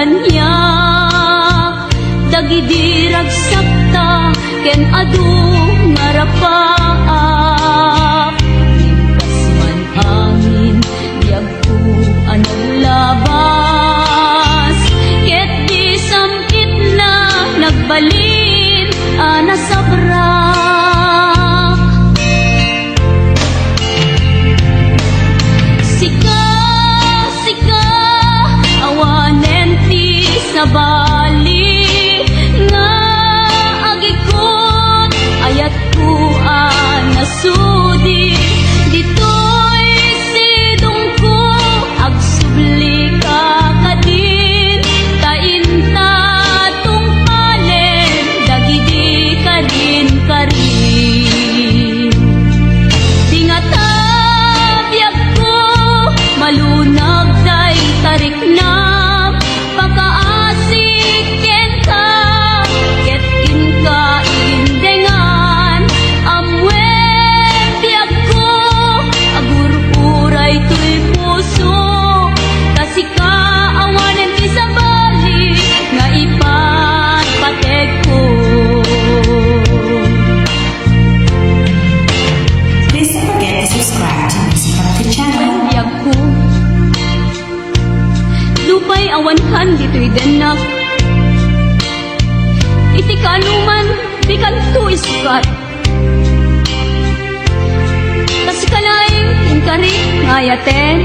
kanya. Dagidirag sakta ken adu ngarapaak. Lintas man angin diag ko anong labas. Ket di samkit na nagbalin ana sabrak. Sika, sika, awanen ti sabali nga agikon ayat ko anasudi. Dito'y sidong ko agsubli ka kadin. Tainta tung palen dagidi kadin karin. Tingata biyag ko malunag day tarik na pagkaasik ken ka ket inka indengan. Amwen biyag ko agur-uray tuy puso. Kasika awanen ti sabali nga ipatpatek ko. Please don't forget to subscribe to Music Factory channel. Biyag ko lupay awanhan dito'y denak. Iti kanuman di kanto isukat. Kasi kalaing inkari ngayaten.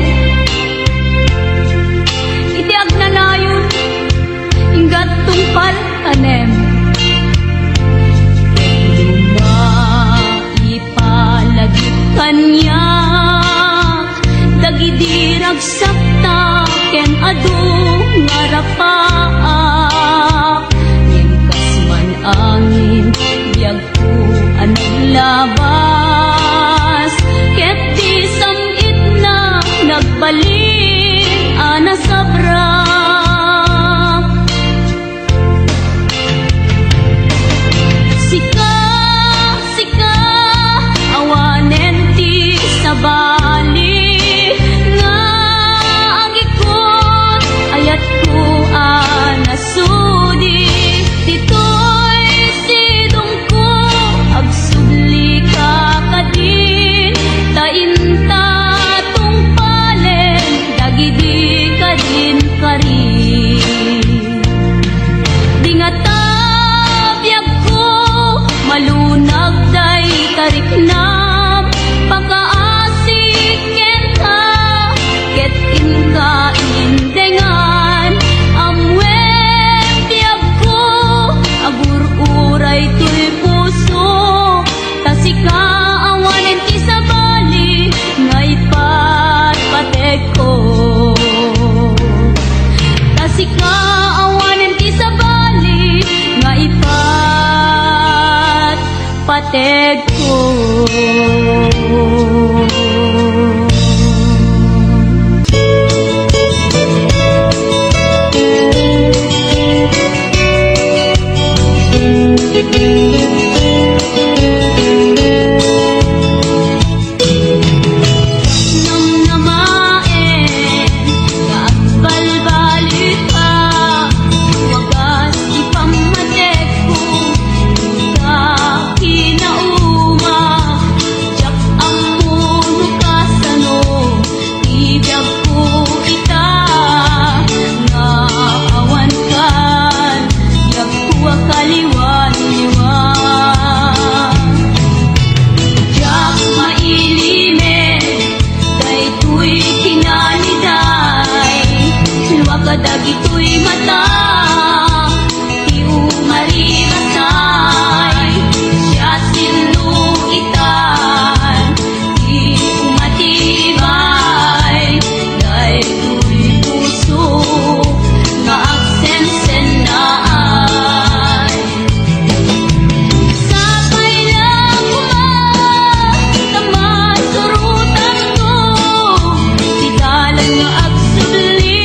Iti agnanayon inggat tungpal tanem. Ipalagit kanya dagidirag sakta ken adu ngarapaak. Yenkas man angin biyag ko anong labas. Ket di samit na nagbalin ana sabrak. Sika, sika, awanen ti sabali nga agikon ayat ko anasudi. Dito'y sidong ko agsubli ka kadin. Tainta tung palen dagidi kadin karin. Dingata biyag ko malunag day tarik nam pagkaasik ken ka ket inka indengan. Amwen biyag ko agur-uray tuy puso. Kasika awanen ti sabali nga ipatpatek ko. Kasika awanen ti sabali nga ipatpatek ko. Namnamaen kaagbalbalik ka wagas ipamatek ko. Ka kinauma jak ang puno kasano ibiyag ko ita nga awan kan yag ko akaliwan-liwan. Jak mailimen daytoy kinaniday luwagadag ito'y mata. Ti umaribasay siya sinuitan. Ti umatibay daytoy puso nga agsensen na ay. Sapay lang kuman surutan ko. Ti dalan nga agsubli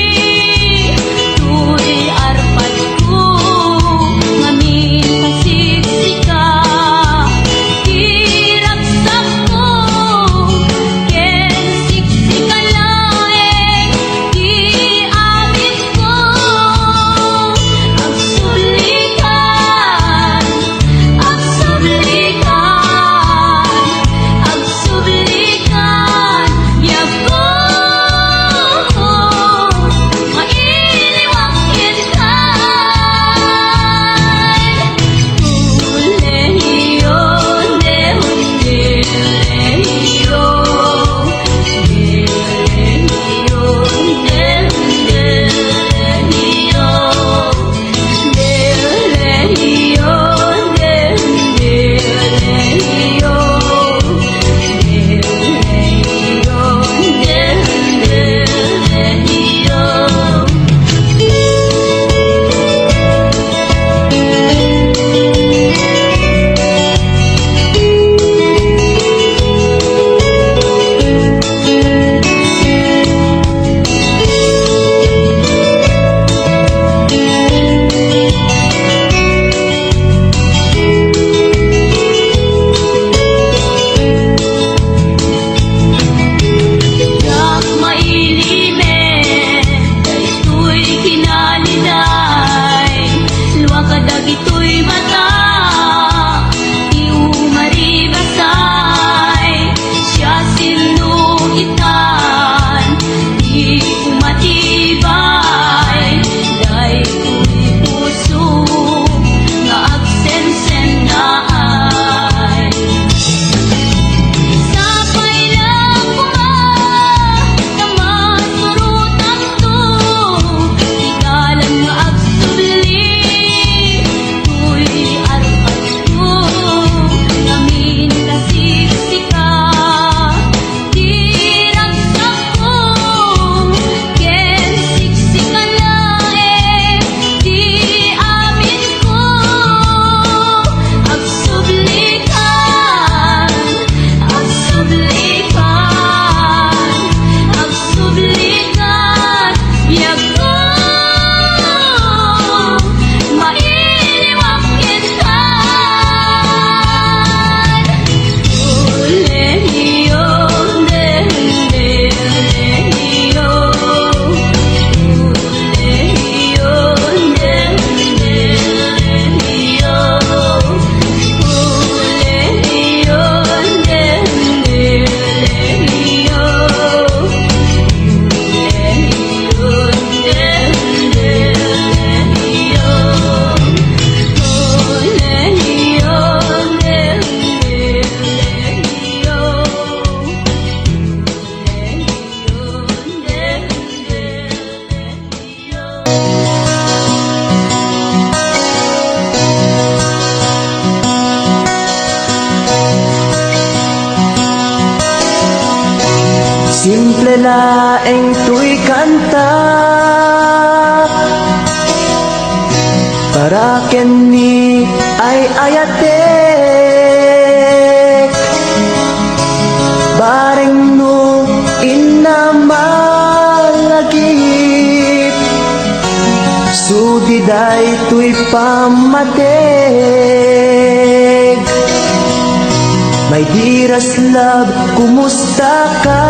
laeng tuy kanta para kini ay ayatek bareng no inamalagip sudiday tuy pamateg. My dearest love, kumusta ka?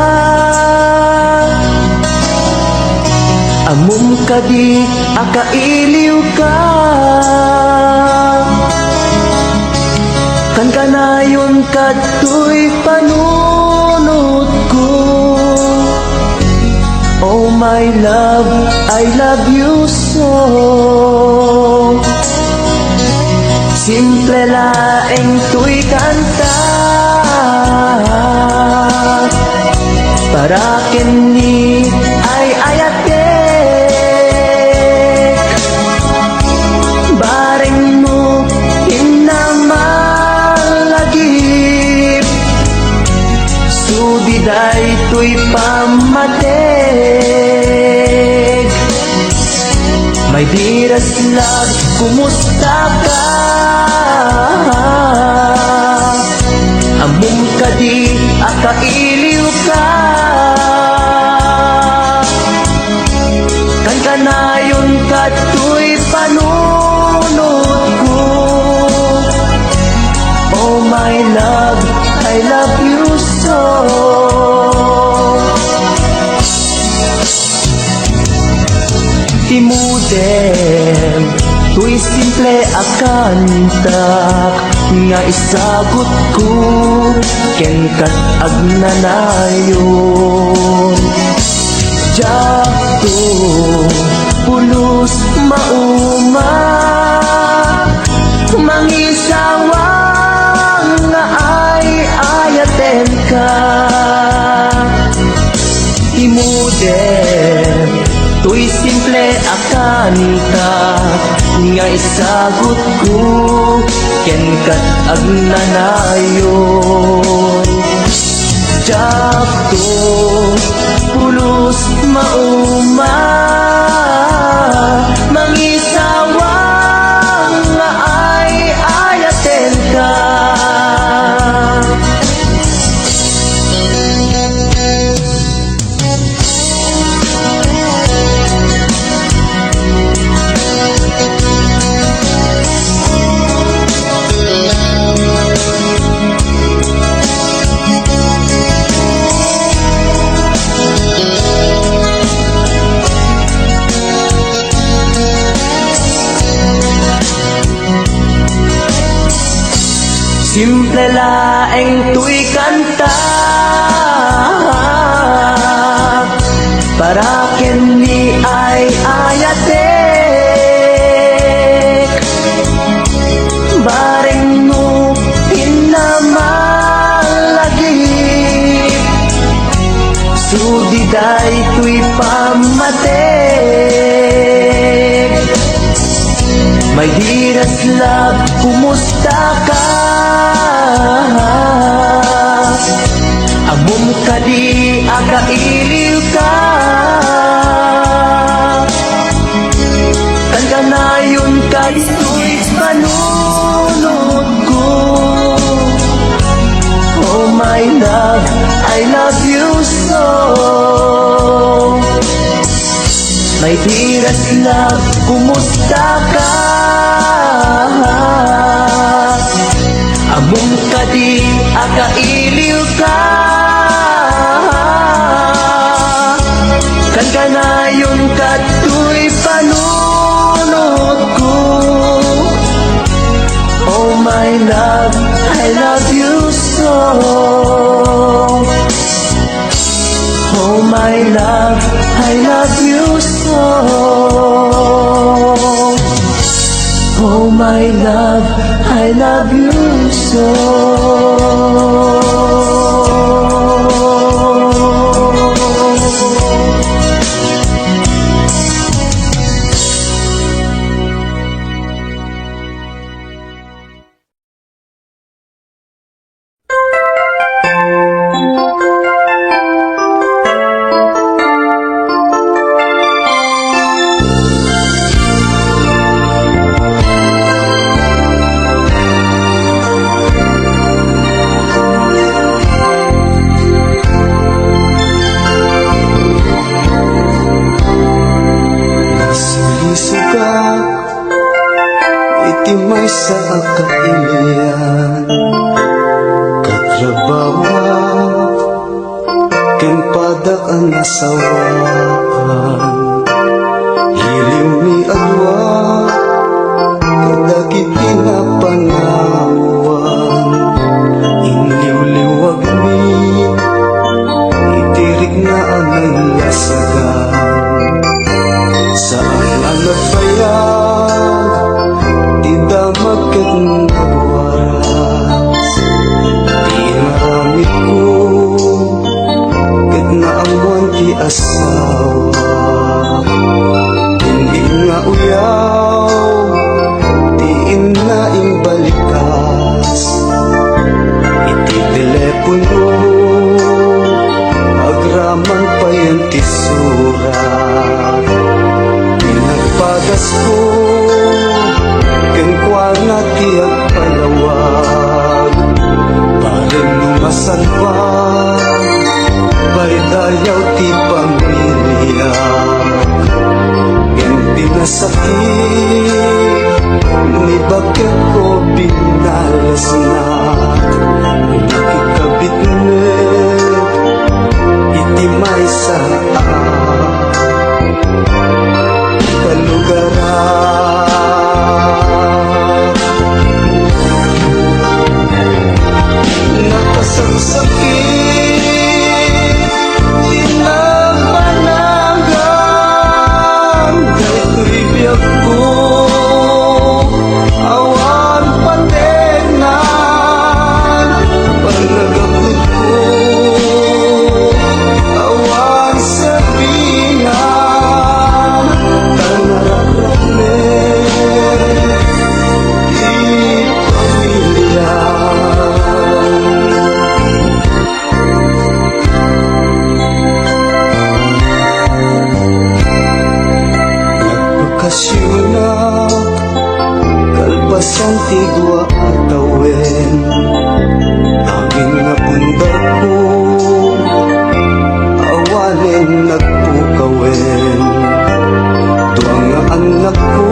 Amum ka di, akailiw ka. Kan kanayon ka tuy panunod ko. Oh my love, I love you so. Simple laeng tuy kanta para kini ay ayatek bareng mo inamalagip sudiday tuy pamateg. My dearest love, kumusta ka? Amum ka di, akailiw ka. Kan kanayon ka tuy panunod ko. Oh my love, I love you so. Timudem, tuy simple akantak nga isagot ko ken kat agnanayon. Jakto pulos mauma mangisawa nga ay ayaten ka. Timudem, tuy simple akanta nga isagot ko ken kat agnanayon. Jakto pulos mauma mangisawa nga ay ayaten ka. Simple laeng tuy kanta para kini ay ayatek bareng no inamalagip sudiday tuy pamateg. My dearest love, kumusta ka? Amum ka di, akailiw ka. Kan kanayon ka tuy panunod ko. Oh my love, I love you so. My dearest love, kumusta ka? Amum ka di, akailiw ka. Kan kanayon ka tuy panunod ko. Oh my love, I love you so. Oh my love, I love you so. Oh my love, I love you so. iti may sa kailian katrabawa ken padak ang nasawaan hiliw ni adwa kadagit pinapanawan inliw-liwag mi itirik na anay lasagan saan ang nagbayag di damag ket nagwaras di naramit ko ket naamuan ti asawa hindi nga uyaw di inaing balikas iti telepono agraman pa yan ti surat pinagpagas ko kenkwa na ti agpalawag paren lumasan pa baydayaw ti pamilya ken pinasakit ni bakit ko binalas na nakikabit iti may sa kalugaran nakasagsakit tinapanagan daytoy biyag ko awan pategnan panagabot ko awan sabinan tanararame di pamilya nagpakasyunak kalpasan tigwa at tawen aming napundar ko awanin nagpukawen tuwang nga anak ko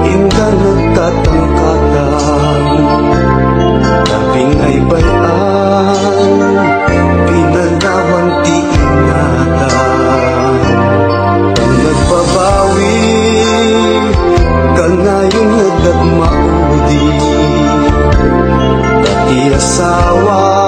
inda nagtatangkatan labing ay bayan pinalawan ti ingatan ang nagbabawi kanayong nagdagmaudi dati asawa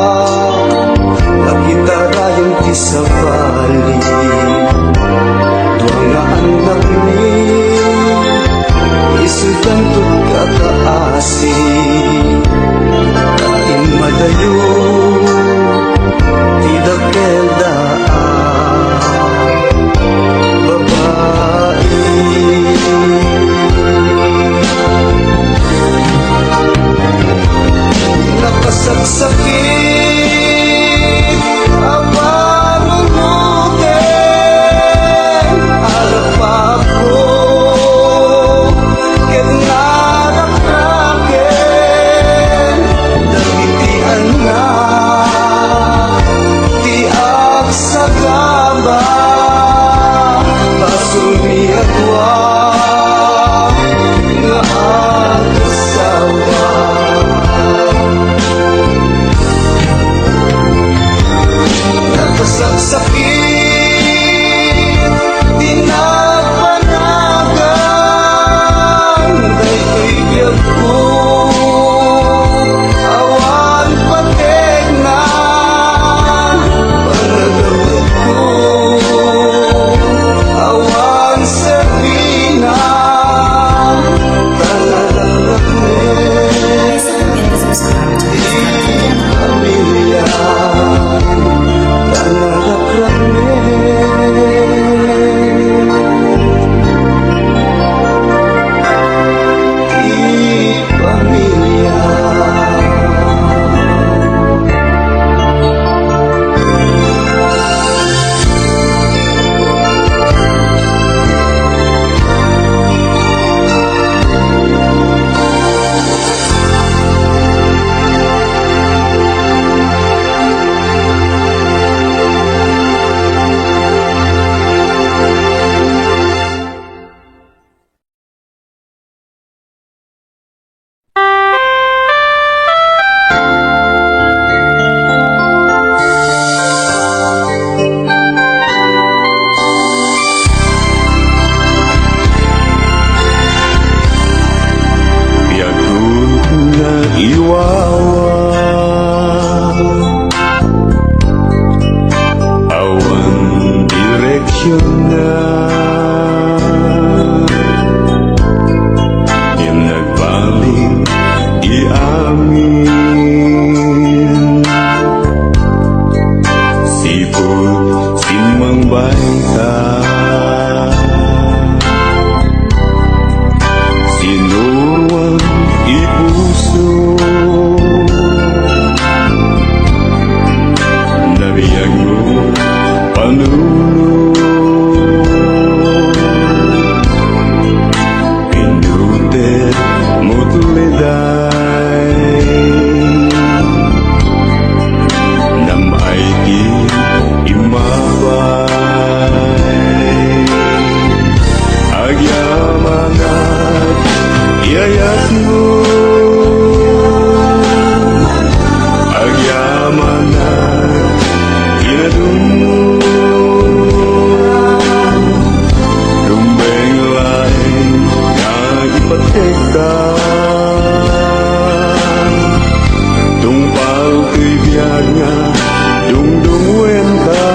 ilusyonan. Yung nagbalik di amin, sipot simang baita, sinuruan ipuso, nabiyag mo panuno, pinutit mo tuliday, namay di imabay, agyamanat iyayat mo, agyamanat inadun mo, rumbeng lain na ipatekta, tungpal ko'y biyag nga dungdungwen ka,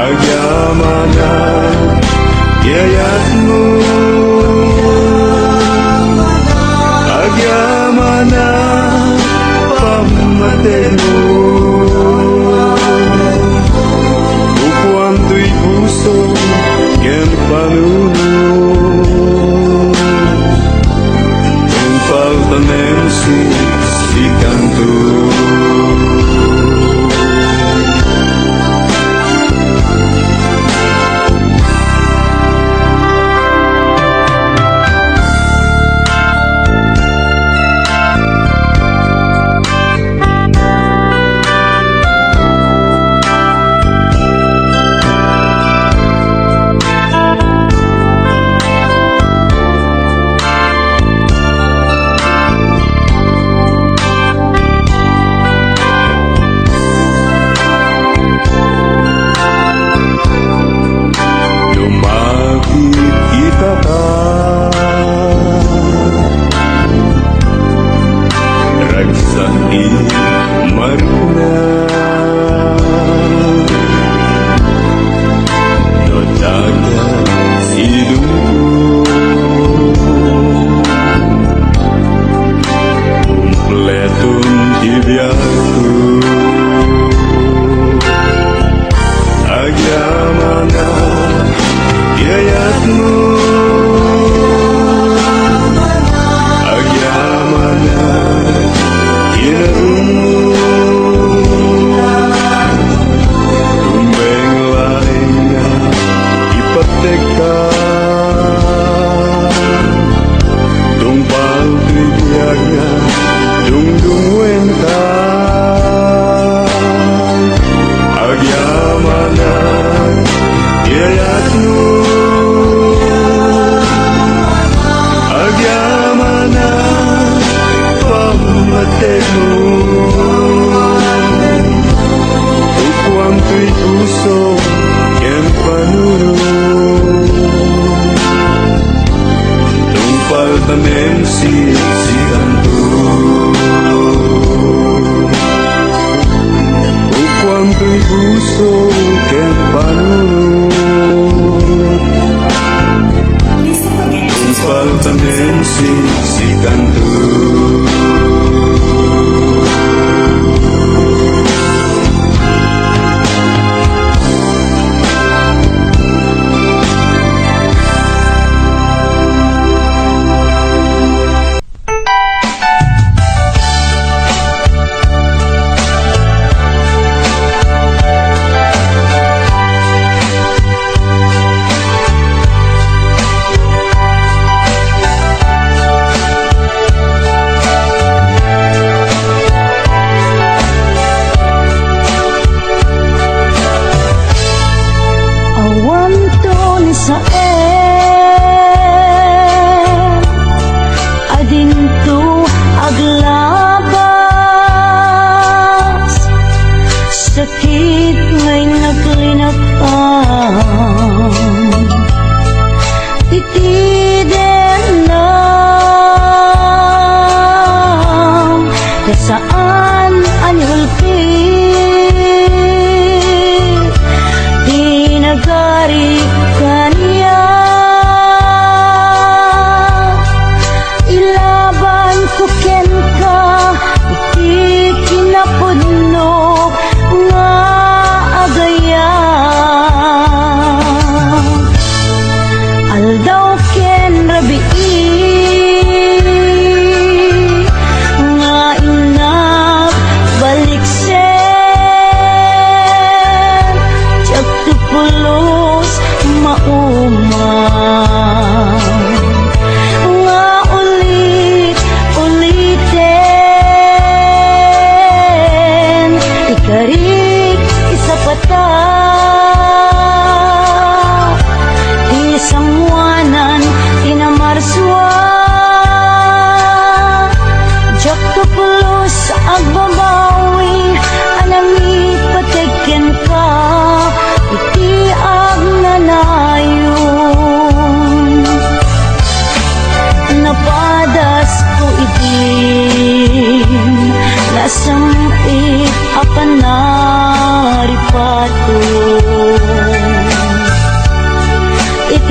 agyamanat iyayat mo, agyamanat pamatay mo, upuan to'y puso ken panuno, tungpal tanem si kanto. Lumapit kita ragsati maruna, notaga sidungko, kumpletong tibiyako, agyamanat iyayat mo, agyamanat inarun mo, rumbeng lain nga ipatekta, tungpal to'y biyag nga dungdungwen ka, agyamanat iyayat mo, agyamanat pamatay mo, upuan to'y puso ken panuno, tungpal tanem si kanto, upuan to'y puso ken panuno, Please don't forget to tungpal tanem si kanto. Saan anyulpi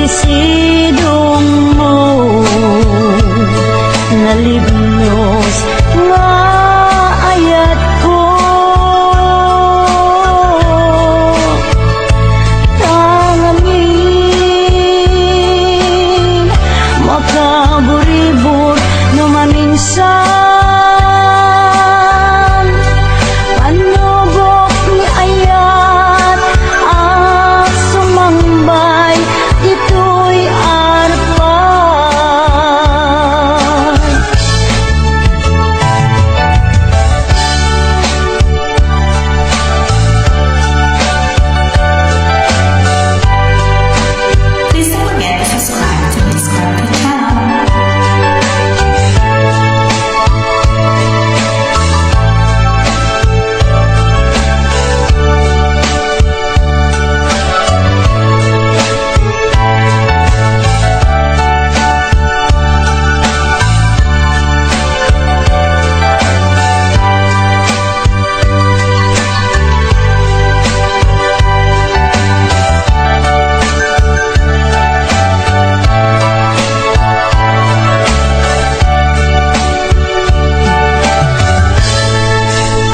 Idisidong mo nalibnos nga ayat ko tangamin makaburibor no maminsan panubok ni ayat ang sumambay dito'y arpan. Please don't forget to subscribe to Miss Carter channel.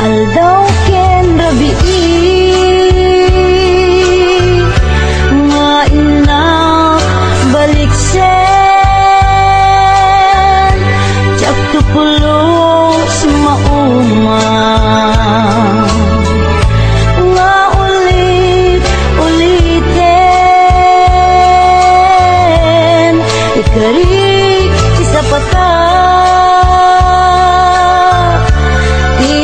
Aldaw ken rabii nga ina baliksen jak tupulos mauma nga ulit-uliten ikarik sa pata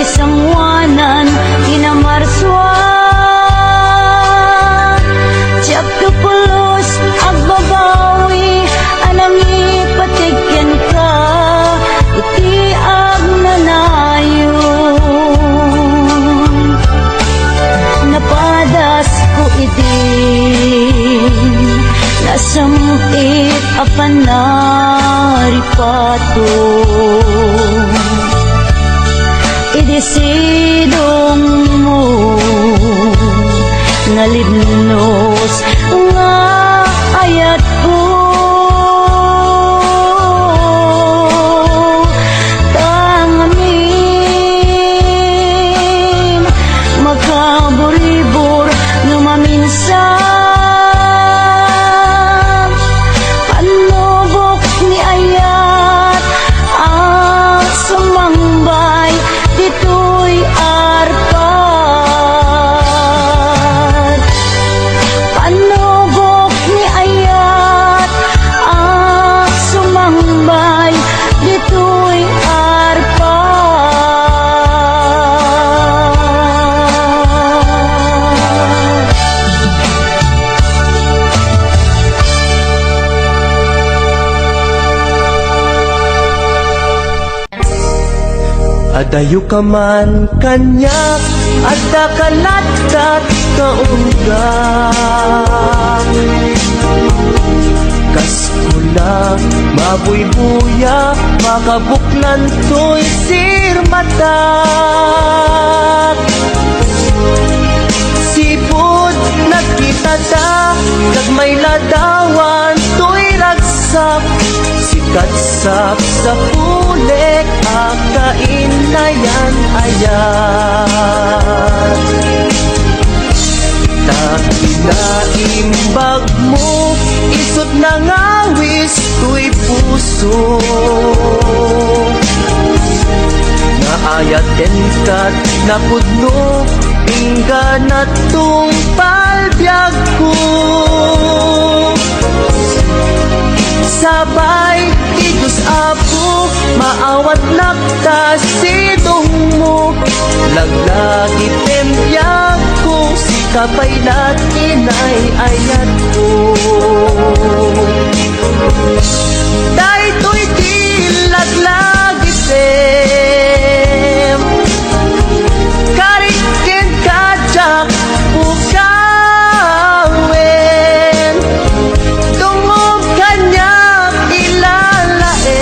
isang wanan inamarswan tiyak tupulos agbabawi anang ipatigyan ka iti agnanayon napadas ko idin nasamit apan naripato idisidong mo nalibnos nga ayat ko tangamin makaburibor no maminsan panubok ni ayat ang sumambay dito'y arpan. Panubok ni ayat ang sumambay dito'y arpan. Adayo ka man kanyak adda kalatat kaunggak kaskula mabuybuya makabuklan to'y sirmatak sipod nakita ta kag may ladawan to'y ragsak sikatsap sa pulik akain na yan ayan takinaimbag mo isot na ngawis to'y puso naayat enkat napudno ingga na tong palbyag ko sabay itus apo maawat naktasidong mo laglagi tempyak ko si kapaylat inay ayat ko daytoy di laglagi sem karikin kajak ukawen tungog kanya ilalaek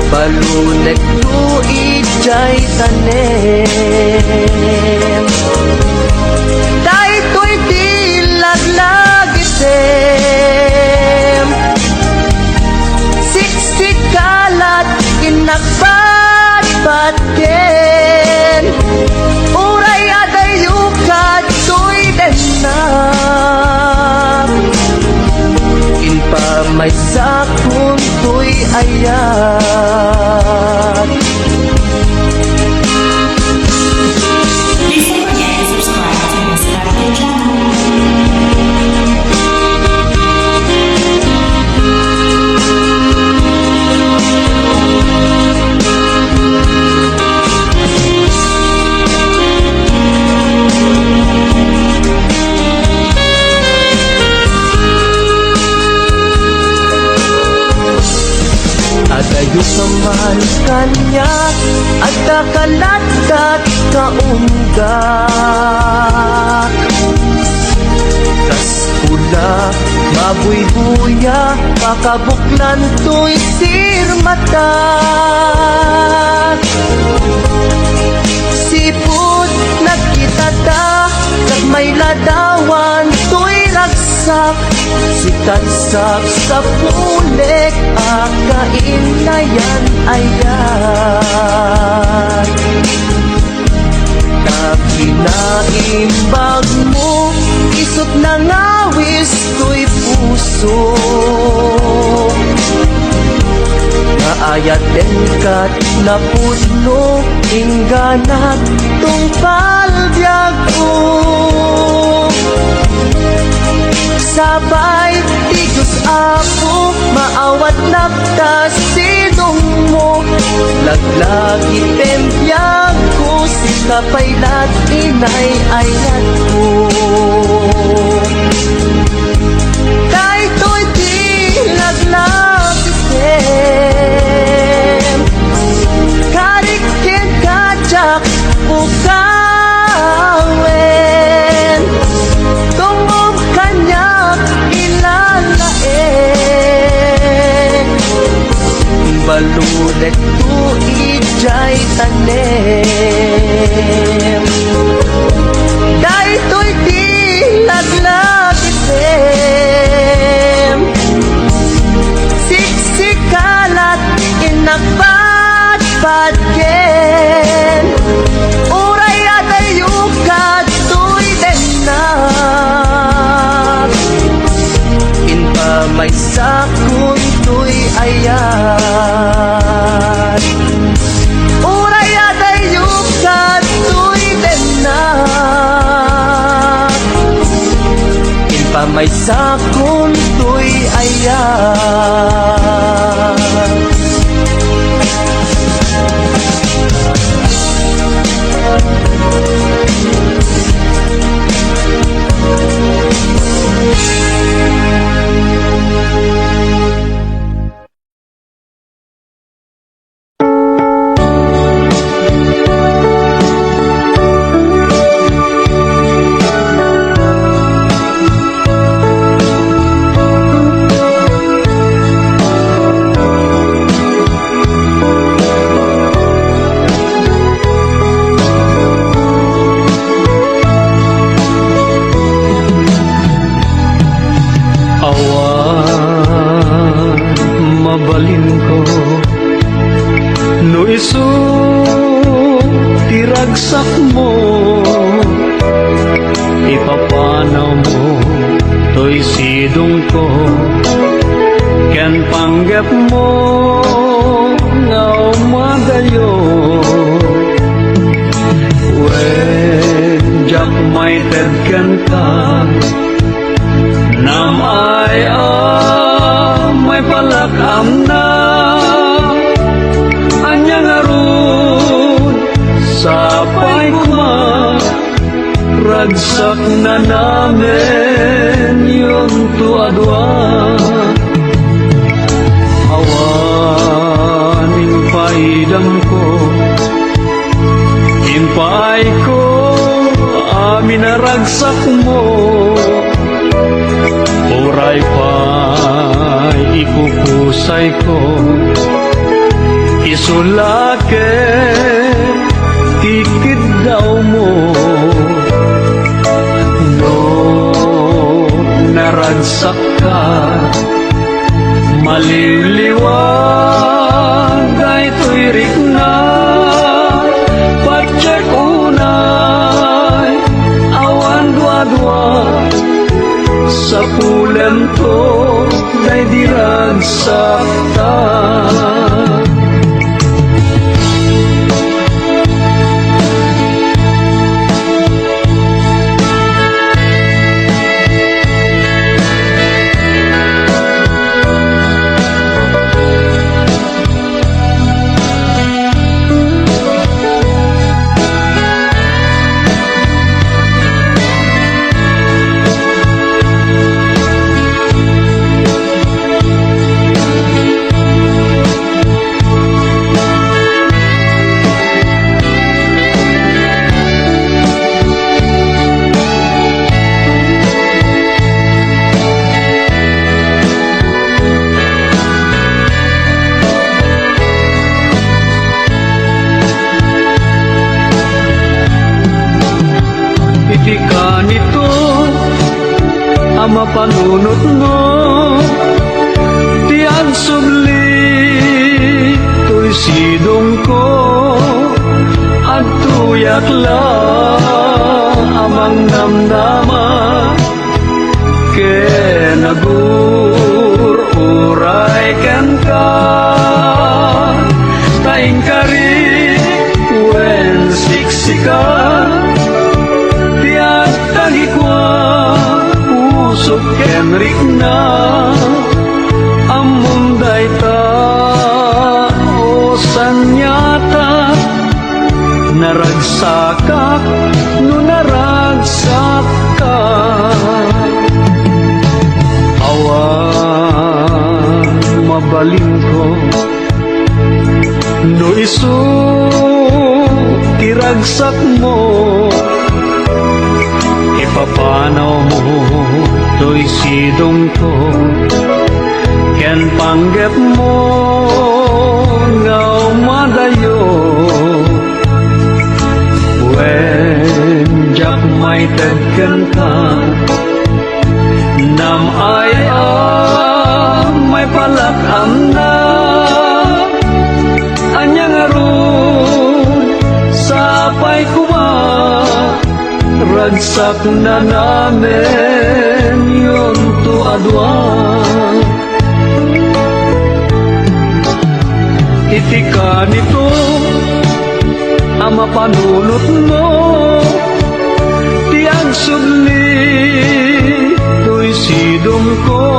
balunek tu ijay tanem daytoy di laglag ayat. Please don't forget to subscribe to Music Capital channel. Adayo saman kanya at kakalat kaundak. Tas pula mabuy-buya makabuklan to'y sirmatak. Sipot nagkitata at may ladawan to'y ragsak. Sikansak sa pulik akain na yan ayan. Kakinaimbag mo isot na ngawis ko'y puso. Naayaten kat na pudno ingganat tong palbyag ko. Sabay tigos ako maawat naptas sinong mo. Laglagi tempyag ko si kapaylat inay ayat ko. Kahit to'y di laglagitem karikin kajak bukawen. Tungog kanyak ilalae balulet tu ijay tanem. Dahito'y di laglagitem siksikalat inagpadpadgen. Uray atayukat to'y denak inpa may sakon to'y ayan. Uray atayukat to'y denak inpa may sakon to'y ayan. Mabalin ko no iso tiragsak mo. Ipapanaw mo to'y sidong ko ken panggap mo nga umadayo. When jak may tedken ka nam ay may palakam na anyang arun sapay kuma ragsak na namin yung tuadwa. Awaning paidam ko impay ko amin na ragsak mo. Oray pa'y ipupusay ko isulake tikid daw mo. No naragsak ka maliliwag ay to'y rikna. Patsek unay awan dua-dua sa pulen to day diragsak ta. iti ka nito ang mapanunot mo tiag subli to'y sidong ko at tuyak lang amang namnama ken nagur-uray ken ka taing kari wen siksika tiag tagikwa usok ken rikna among dayta o sanyata naragsakak no naragsak ka awan mabalin ko no isu tiragsak mo ipapanaw mo to'y sidong ko ken panggep mo ngaw madayo wen jak may tagken ka nam ay may palakam na anyang aron sapay kuma ragsak na namin yun to adwa iti ka nito ang mapanunot mo tiang subli to'y sidong ko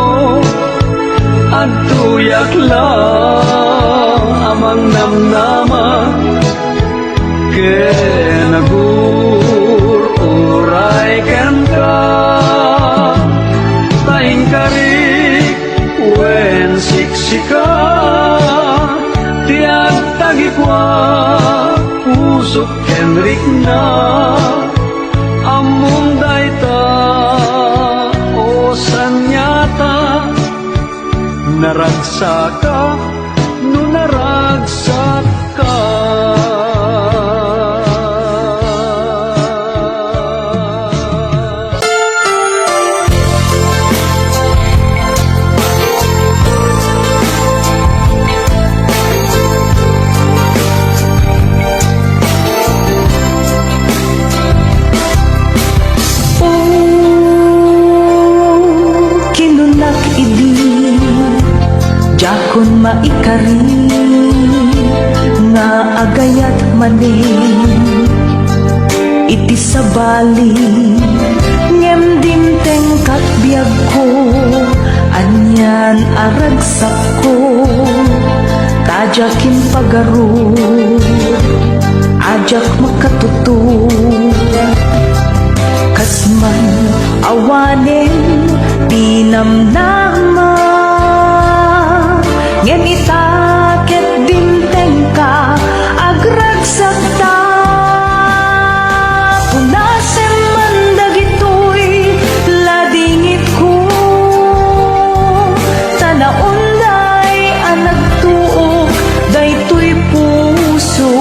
at tuyak lang amang namnama ken nagur-uray ken ka taing karik wen siksika tiag tagikwa usok ken rikna among dayta o sanyata naragsaka no naragsak ka kinunak idi jakon maikari nga agayat manin iti sabali ngem dimteng katbiag ko anyan aragsak ko tajakin pagaro ajak makatuto kasman awanen pinamnama ngem itaket dimteng ka agragsak ta punasem man dagitoy ladingit ko tanaunday anag tuok daytoy puso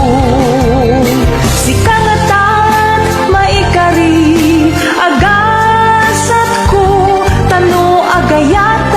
si kangatan maikari agasat ko tano agayat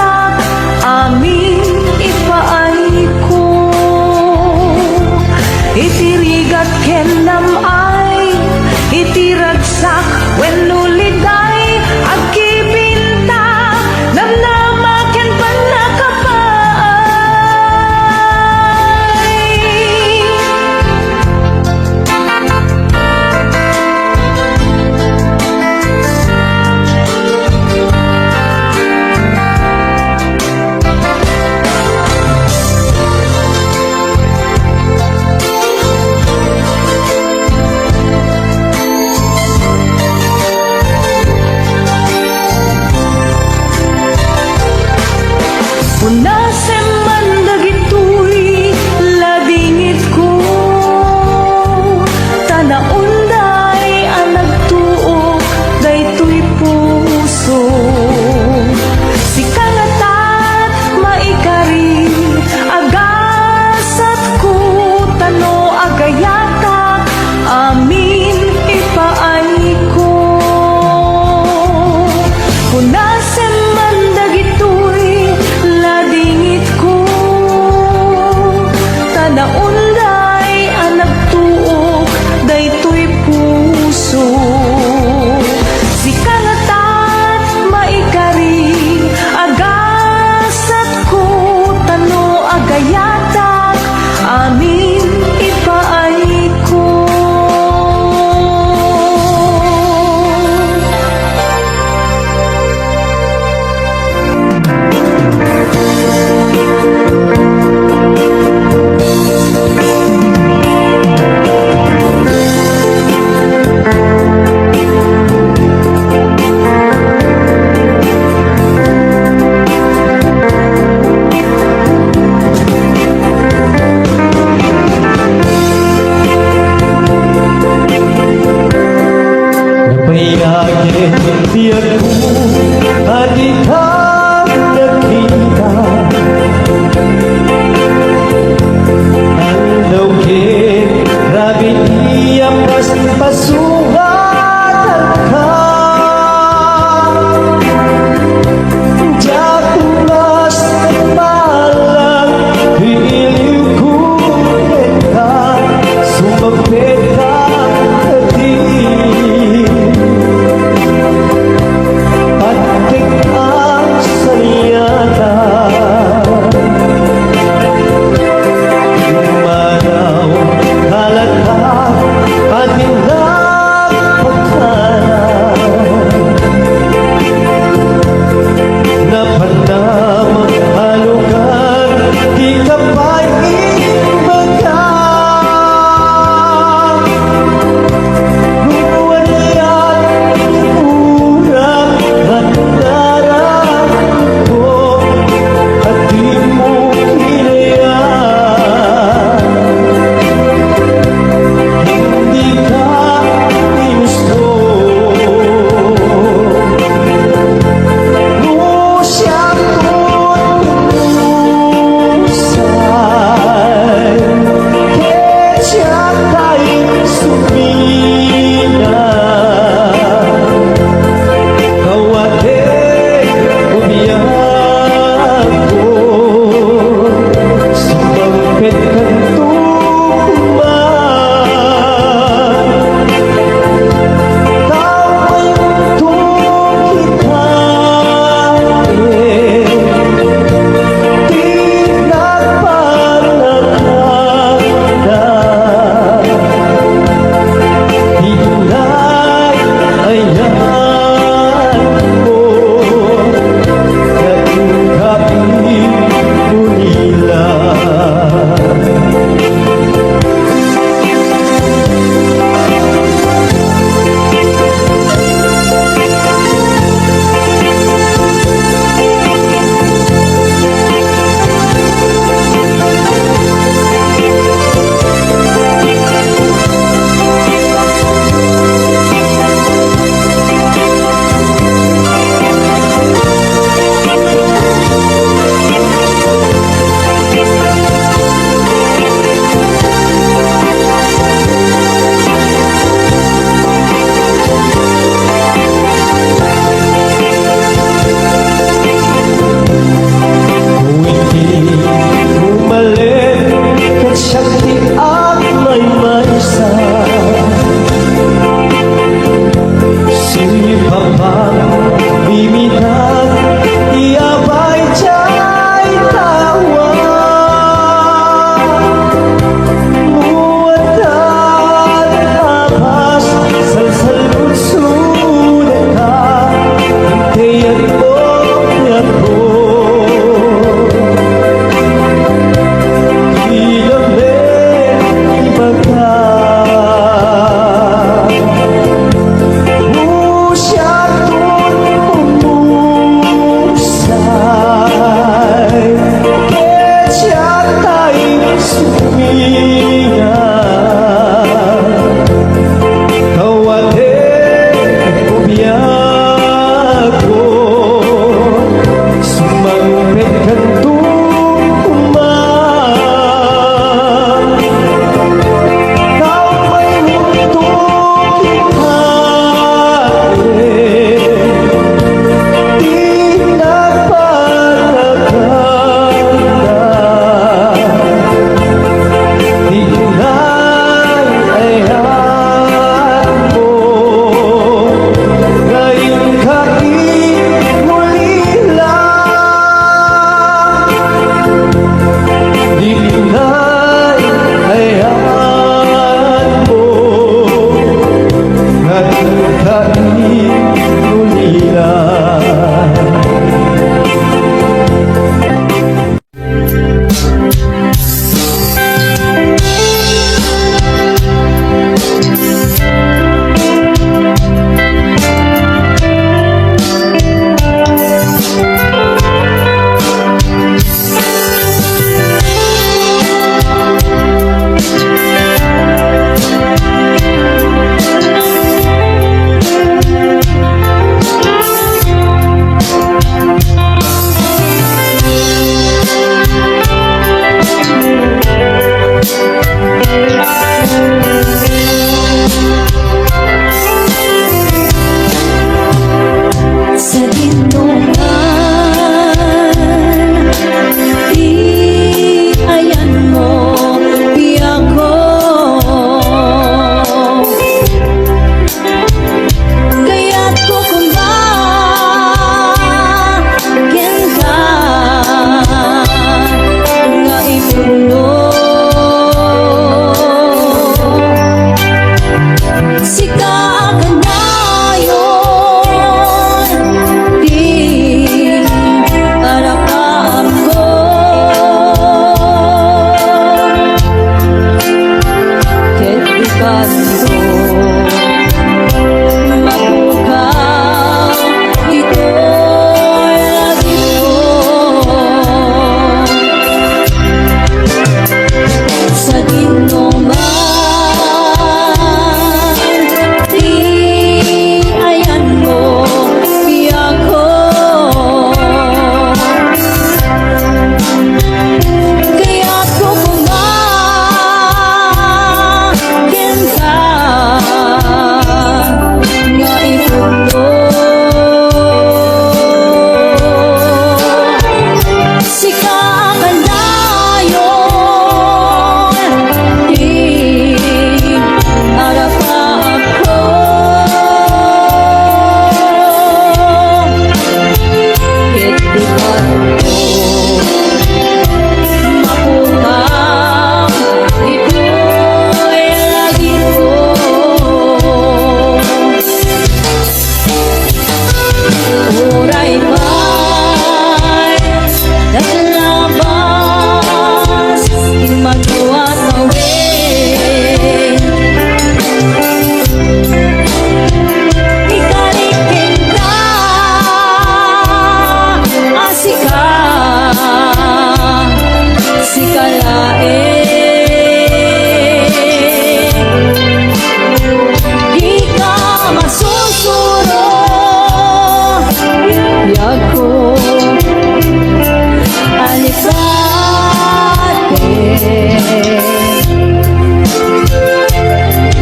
Bakit di ako at ikaw nakita? Ang lawin, grabe iyapas pasungatan ka. Jakulas malang iliw ko ka, sumapit ka kadim. Pagtik ang sayata, manaw kalakak at napanam halugan, di ka pa ibaga. Luwan yan, urang at darang ko, at di mo kinayan. Hindi ka ginusto.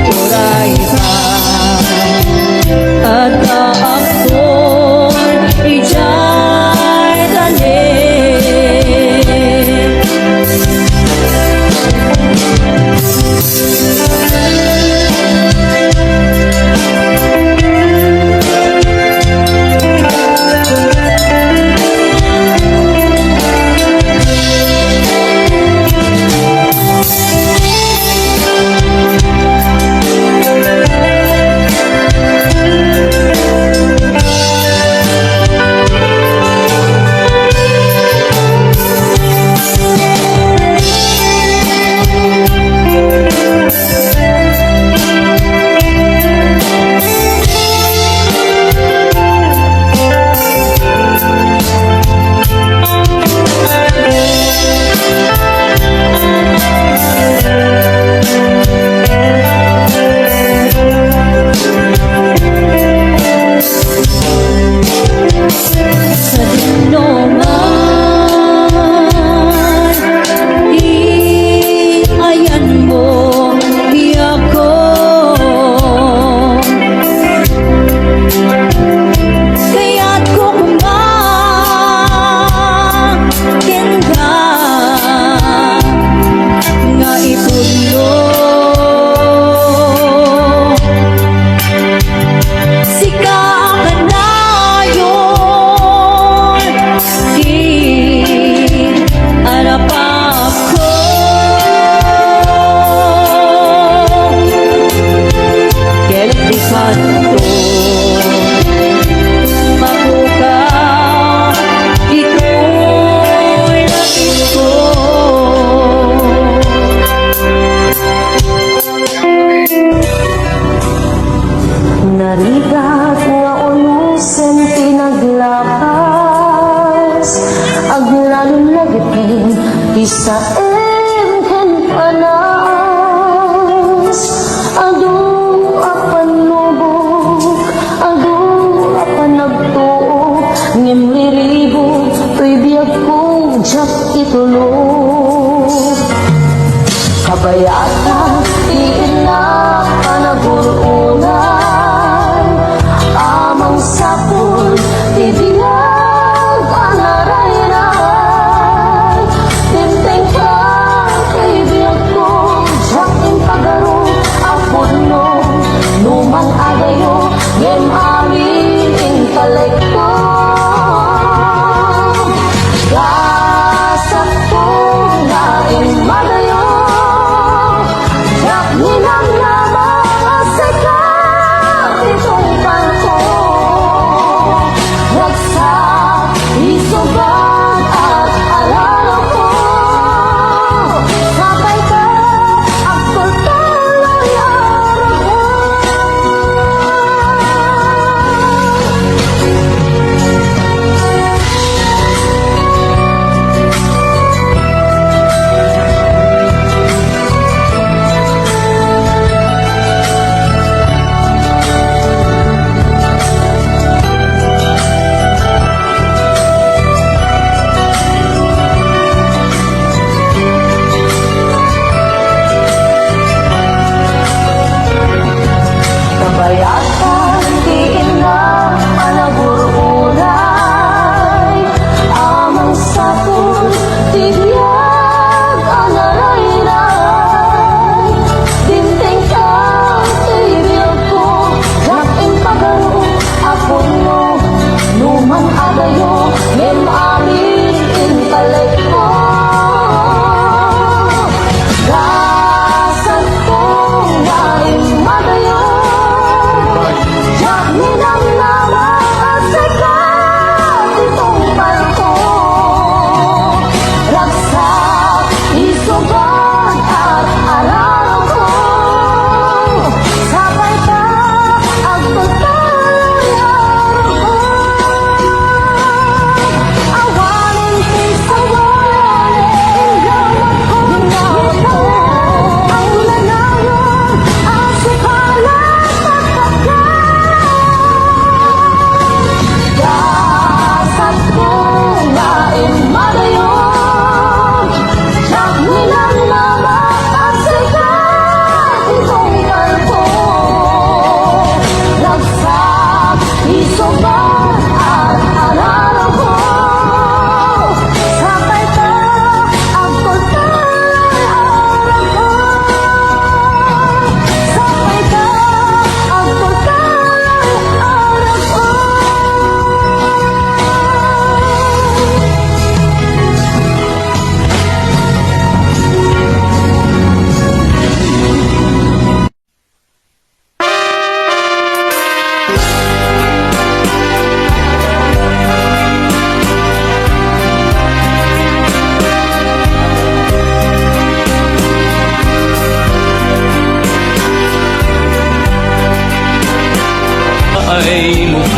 Uray ka at ako'y ijay talim. Sa dinungan, iayan mo ako. Kaya't kumakin ka nga ipudlo. Sika ka na yun, di arapap ko. Ket di kanto mapukaw, ito'y langit ko. Narigat nga unusan pinaglapas, aglalong lagipin isaem ken panas. Adu apan lubog, adu apan nagtuo, ngem liribog to'y biyag kong jak itulog. Kabayata iina panagurunan, amang sapul tibiyag anarayray. Tinteng ka kay biyag ko, jakin pagaro apod no, lumang agayo ngem amin intelekto. Gasak ko na imadayo, yak ninang lamang sa itong bangko. Nagsak isugan at alala ko, sabay ka at pagtuloy araw ko.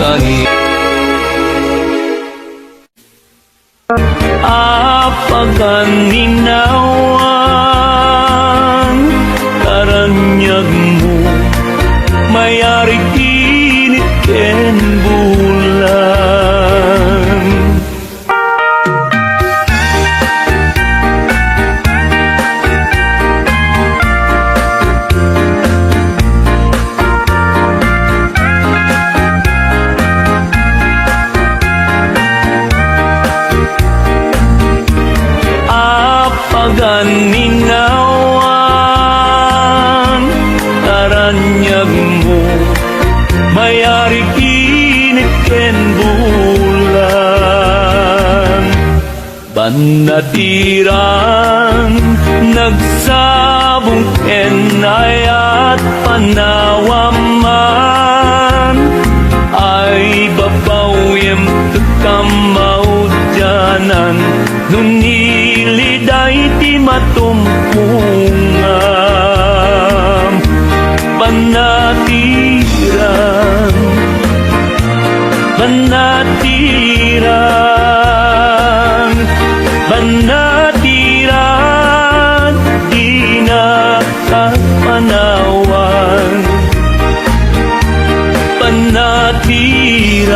kahi apaganinawan karanyag mo mayari kinit ken bulan apaganinawan karanyag mo mayari kinit ken bulan banatiran nagsabong enayat panawaman ay babawyem kakamaudyanan nuniliday ti matumpungan panatiran panatiran panatiran di nakapanawan panatiran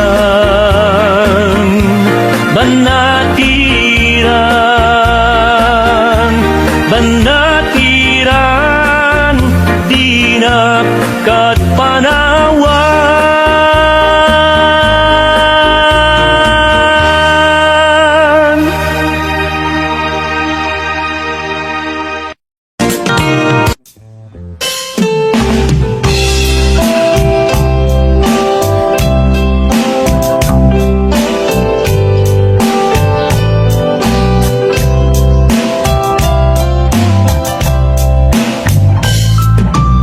panatiran panatiran di nakapanawan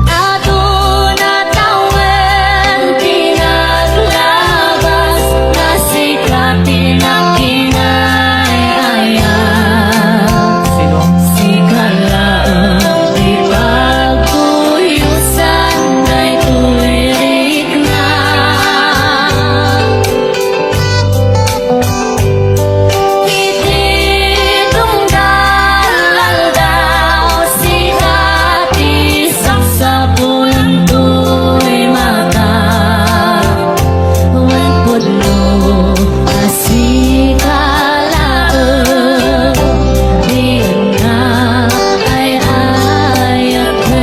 Aduna tawen pinaglabas na sikat pinakinayayan. Sikalaang di pagkuyusan ay tuwirik na. Ititunggalan daw sikat isang sa bulan tu'y mata. Huwag pudlo na sikalaang diyan na ay ayakan.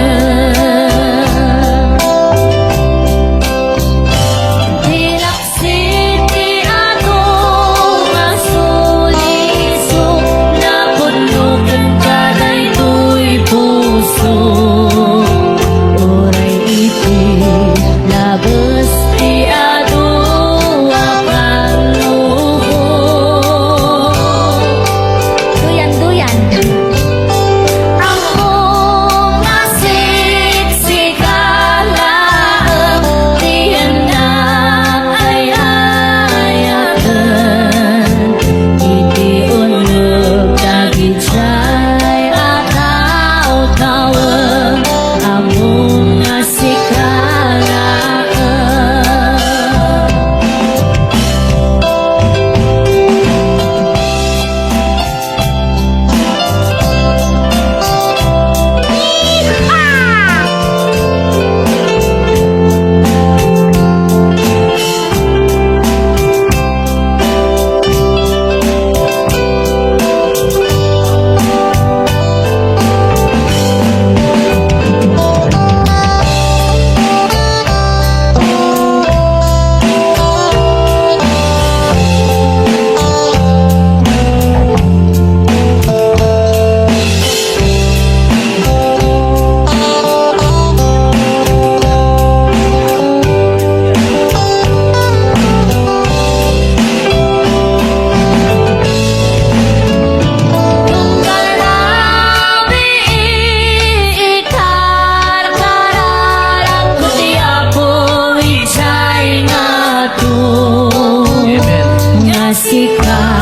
Dinaksiti atong masuliso na pudlokan kaday to'y puso. Oray iti labas ti adua kaluho. Duyan. Ang mong nasiksikalaan diyan na ay ayakan. Iti uneg dagit siya'y ataw-tawag ang mong nasikalaan. Yung kalabi ikar-kararag ko di apoy siya'y nato. Nga sikat